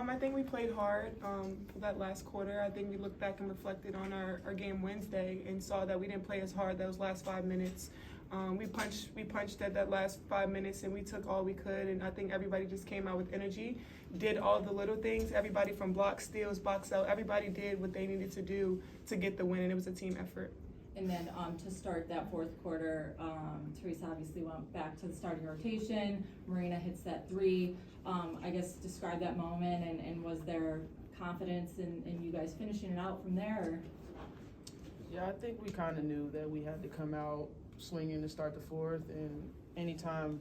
I think we played hard for that last quarter. I think we looked back and reflected on our game Wednesday and saw that we didn't play as hard those last 5 minutes. We punched at that last 5 minutes and we took all we could, and I think everybody just came out with energy, did all the little things. Everybody from block steals, box out, everybody did what they needed to do to get the win, and it was a team effort. And then to start that fourth quarter, Teresa obviously went back to the starting rotation. Marina hits that three. I guess describe that moment, and was there confidence in you guys finishing it out from there? Yeah, I think we kind of knew that we had to come out swinging to start the fourth, and anytime,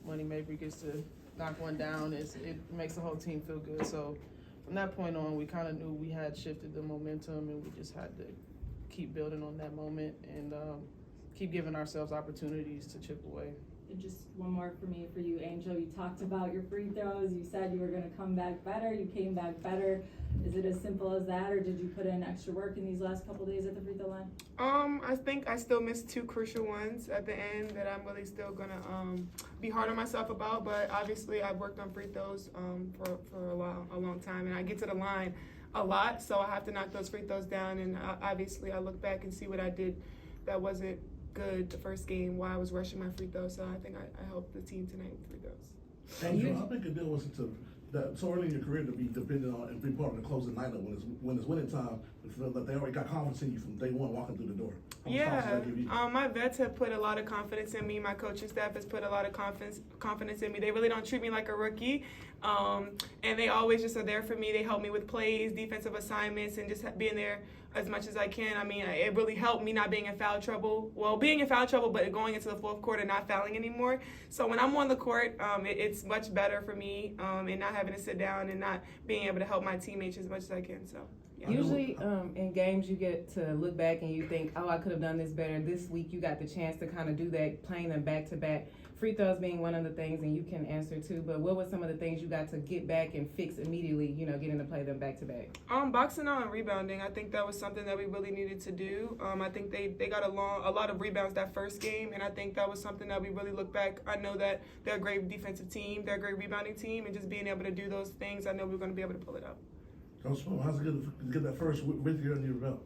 Money Mabry gets to knock one down, it makes the whole team feel good. So from that point on, we kind of knew we had shifted the momentum, and we just had to keep building on that moment and keep giving ourselves opportunities to chip away. And just one more for you, Angel. You talked about your free throws. You said you were going to come back better. You came back better. Is it as simple as that, or did you put in extra work in these last couple days at the free throw line? I think I still missed 2 crucial ones at the end that I'm really still gonna be hard on myself about. But obviously, I've worked on free throws for a long time, and I get to the line a lot, so I have to knock those free throws down. And obviously, I look back and see what I did that wasn't good the first game, why I was rushing my free throws. So I think I helped the team tonight with free throws. Angel, how big a deal was it that so early in your career to be dependent on and be part of the closing lineup when it's winning time, that they already got confidence in you from day one walking through the door? Yeah, my vets have put a lot of confidence in me. My coaching staff has put a lot of confidence in me. They really don't treat me like a rookie, and they always just are there for me. They help me with plays, defensive assignments, and just being there as much as I can. I mean, it really helped me not being in foul trouble. Well, being in foul trouble, but going into the fourth quarter, not fouling anymore. So when I'm on the court, it's much better for me, and not having to sit down and not being able to help my teammates as much as I can. So. Yeah. Usually in games you get to look back and you think, oh, I could have done this better. This week you got the chance to kind of do that, playing them back-to-back. Free throws being one of the things, and you can answer too, but what were some of the things you got to get back and fix immediately, getting to play them back-to-back? Boxing out and rebounding, I think that was something that we really needed to do. I think they got a lot of rebounds that first game, and I think that was something that we really look back. I know that they're a great defensive team, they're a great rebounding team, and just being able to do those things, I know we're going to be able to pull it out. Coach Spo, how's it good to get that first with you under your belt?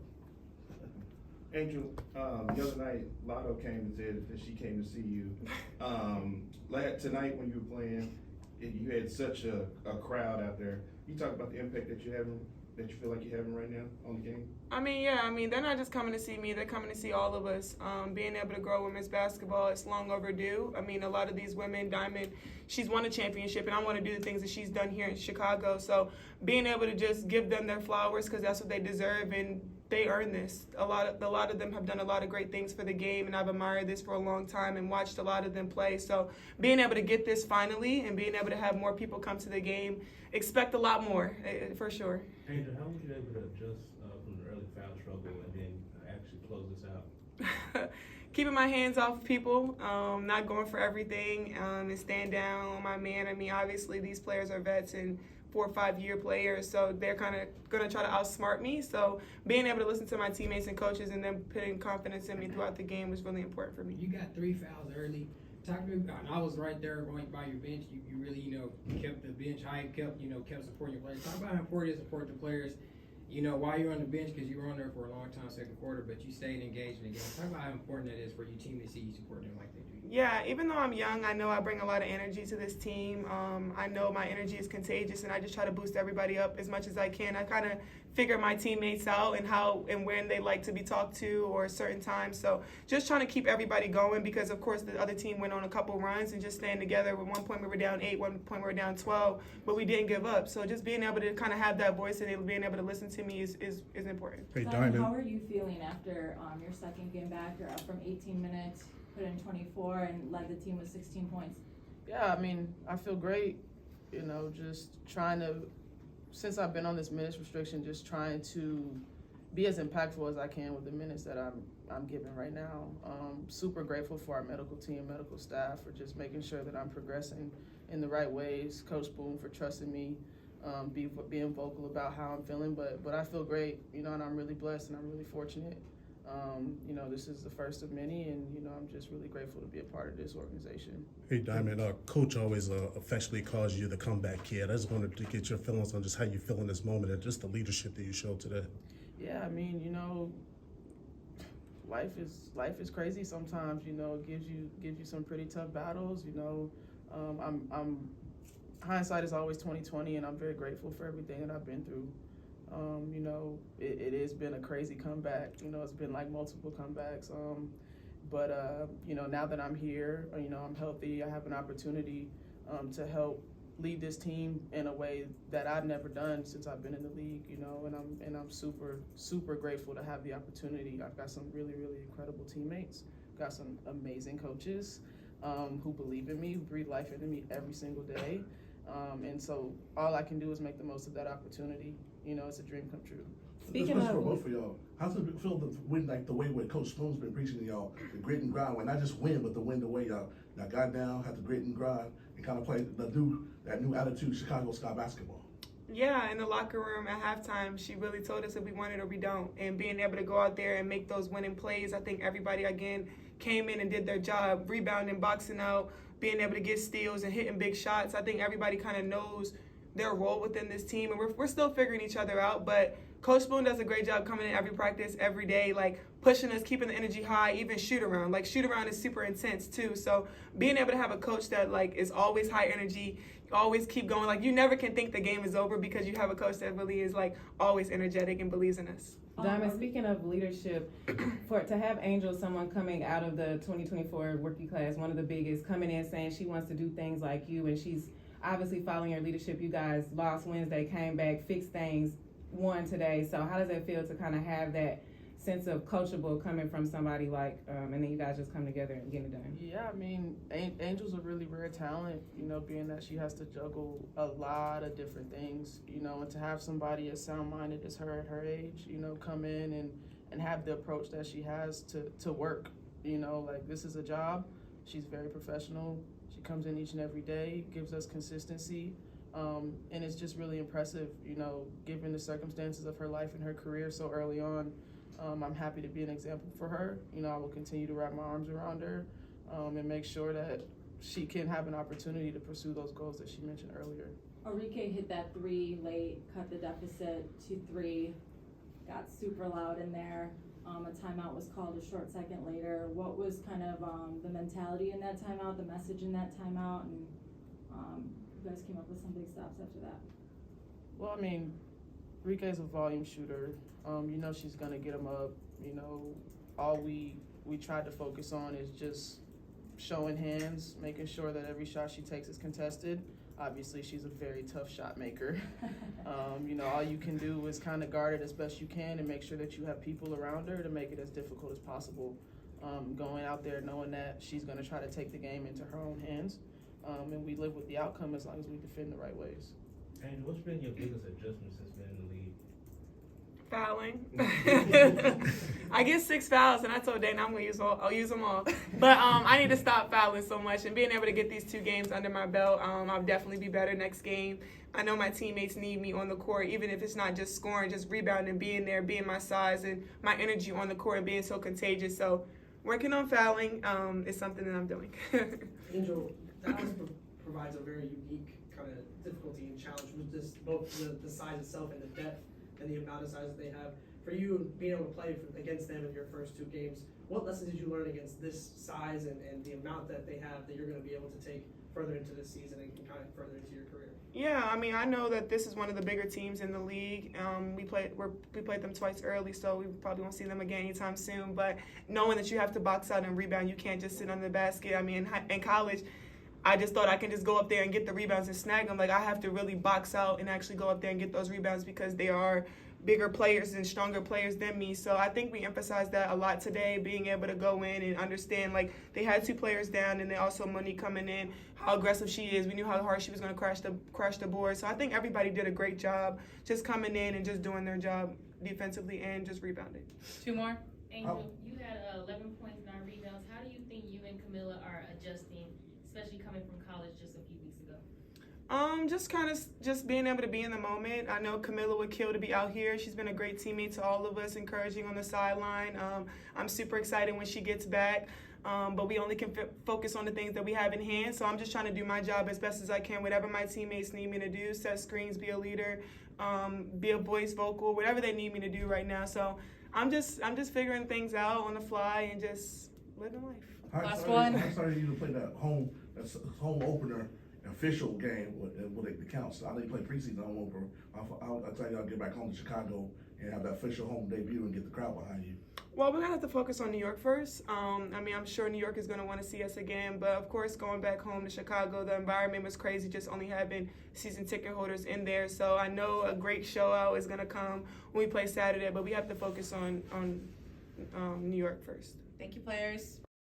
Angel, the other night, Lotto came and said that she came to see you. Tonight when you were playing, you had such a crowd out there. You talk about the impact that you're having, that you feel like you're having right now on the game? They're not just coming to see me, they're coming to see all of us. Being able to grow women's basketball, it's long overdue. A lot of these women, Diamond, she's won a championship, and I want to do the things that she's done here in Chicago. So being able to just give them their flowers, because that's what they deserve, and they earn this. A lot of them have done a lot of great things for the game, and I've admired this for a long time and watched a lot of them play. So being able to get this finally and being able to have more people come to the game, expect a lot more, for sure. Angel, how were you able to adjust from the early foul trouble and then actually close this out? Keeping my hands off people, not going for everything, and staying down on my man. Obviously these players are vets and 4 or 5 year players, so they're kind of going to try to outsmart me. So being able to listen to my teammates and coaches and them putting confidence in me throughout the game was really important for me. You got 3 fouls early. Talk to me about, I was right there right by your bench. You really, kept the bench hype, kept supporting your players. Talk about how important it is to support the players, while you're on the bench, because you were on there for a long time, second quarter, but you stayed engaged in the game. Talk about how important that is for your team to see you supporting them like they do. Yeah, even though I'm young, I know I bring a lot of energy to this team. I know my energy is contagious, and I just try to boost everybody up as much as I can. I kind of figure my teammates out and how and when they like to be talked to or certain times. So just trying to keep everybody going, because, of course, the other team went on a couple runs, and just staying together. At one point we were down 8, one point we were down 12, but we didn't give up. So just being able to kind of have that voice and being able to listen to me is important. Hey, Diamond, how are you feeling after your second game back? You're up from 18 minutes, put in 24, and led the team with 16 points. Yeah, I feel great, just trying to, since I've been on this minutes restriction, just trying to be as impactful as I can with the minutes that I'm given right now. Super grateful for our medical team, medical staff, for just making sure that I'm progressing in the right ways. Coach Boone for trusting me, being vocal about how I'm feeling, but I feel great, and I'm really blessed and I'm really fortunate You know, this is the first of many, and, you know, I'm just really grateful to be a part of this organization. Hey, Diamond, Coach always affectionately calls you the comeback kid. I just wanted to get your feelings on just how you feel in this moment and just the leadership that you showed today. Yeah, I mean, you know, life is crazy sometimes. You know, it gives you some pretty tough battles. You know, I'm hindsight is always 20/20, and I'm very grateful for everything that I've been through. You know, it has been a crazy comeback. You know, it's been like multiple comebacks. But you know, now that I'm here, you know, I'm healthy. I have an opportunity to help lead this team in a way that I've never done since I've been in the league. You know, and I'm super grateful to have the opportunity. I've got some really incredible teammates. Got some amazing coaches who believe in me, who breathe life into me every single day. And so all I can do is make the most of that opportunity. You know, it's a dream come true. Speaking This for of, both of y'all, how's it feel to win like the way where Coach Spoon's been preaching to y'all, the grit and grind, not just win, but to win the way y'all got down, had the grit and grind, and kind of play that new attitude, Chicago Sky basketball? Yeah, in the locker room at halftime, she really told us if we want it or we don't. And being able to go out there and make those winning plays, I think everybody, again, came in and did their job, rebounding, boxing out, being able to get steals and hitting big shots. I think everybody kind of knows their role within this team, and we're still figuring each other out. But Coach Spoon does a great job coming in every practice, every day, like pushing us, keeping the energy high, even shoot around. Like shoot around is super intense too. So being able to have a coach that like is always high energy, you always keep going. Like you never can think the game is over because you have a coach that really is like always energetic and believes in us. Diamond, speaking of leadership, to have Angel, someone coming out of the 2024 rookie class, one of the biggest, coming in saying she wants to do things like you, and she's obviously following your leadership. You guys lost Wednesday, came back, fixed things, won today. So how does it feel to kind of have that sense of coachable coming from somebody like, and then you guys just come together and get it done? Yeah, I mean, Angel's a really rare talent, you know, being that she has to juggle a lot of different things, you know, and to have somebody as sound-minded as her at her age, you know, come in and have the approach that she has to work, you know, like this is a job. She's very professional. She comes in each and every day, gives us consistency, and it's just really impressive, you know, given the circumstances of her life and her career so early on. I'm happy to be an example for her. You know, I will continue to wrap my arms around her and make sure that she can have an opportunity to pursue those goals that she mentioned earlier. Arike hit that 3 late, cut the deficit to 3, got super loud in there. A timeout was called a short second later. What was kind of the mentality in that timeout, the message in that timeout, and you guys came up with some big stops after that? Well, I mean, Rike's a volume shooter. You know she's gonna get him up. You know, all we tried to focus on is just showing hands, making sure that every shot she takes is contested. Obviously, she's a very tough shot maker. You know, all you can do is kind of guard it as best you can and make sure that you have people around her to make it as difficult as possible. Going out there knowing that she's gonna try to take the game into her own hands, and we live with the outcome as long as we defend the right ways. Angel, what's been your biggest adjustment since being in the league? Fouling. I get 6 fouls, and I told Dana I'll use them all. But I need to stop fouling so much, and being able to get these 2 games under my belt, I'll definitely be better next game. I know my teammates need me on the court, even if it's not just scoring, just rebounding, being there, being my size, and my energy on the court and being so contagious. So working on fouling is something that I'm doing. Angel, Dallas provides a very unique kind of difficulty and challenge with just both the size itself and the depth and the amount of size that they have. For you, being able to play against them in your first 2 games, what lessons did you learn against this size and the amount that they have that you're going to be able to take further into this season and kind of further into your career? Yeah, I mean, I know that this is one of the bigger teams in the league. We played them twice early, so we probably won't see them again anytime soon. But knowing that you have to box out and rebound, you can't just sit under the basket. I mean, in college, I just thought I can just go up there and get the rebounds and snag them. Like, I have to really box out and actually go up there and get those rebounds because they are bigger players and stronger players than me. So I think we emphasized that a lot today, being able to go in and understand, like, they had 2 players down and then also Monique coming in, how aggressive she is. We knew how hard she was going to crash the board. So I think everybody did a great job just coming in and just doing their job defensively and just rebounding. 2 more. Angel, you had 11 points, 9 rebounds. How do you think you and Camilla are adjusting, especially coming from college just a few weeks ago? Just being able to be in the moment. I know Camilla would kill to be out here. She's been a great teammate to all of us, encouraging on the sideline. I'm super excited when she gets back. But we only can focus on the things that we have in hand. So I'm just trying to do my job as best as I can, whatever my teammates need me to do, set screens, be a leader, be a voice vocal, whatever they need me to do right now. So I'm just figuring things out on the fly and just living life. Last one. I started you to play that home opener official game with the counts. I didn't play preseason home opener. I'll tell you, I'll get back home to Chicago and have that official home debut and get the crowd behind you. Well, we're gonna have to focus on New York first. I'm sure New York is gonna want to see us again, but of course, going back home to Chicago, the environment was crazy. Just only having season ticket holders in there, so I know a great show out is gonna come when we play Saturday. But we have to focus on New York first. Thank you, players.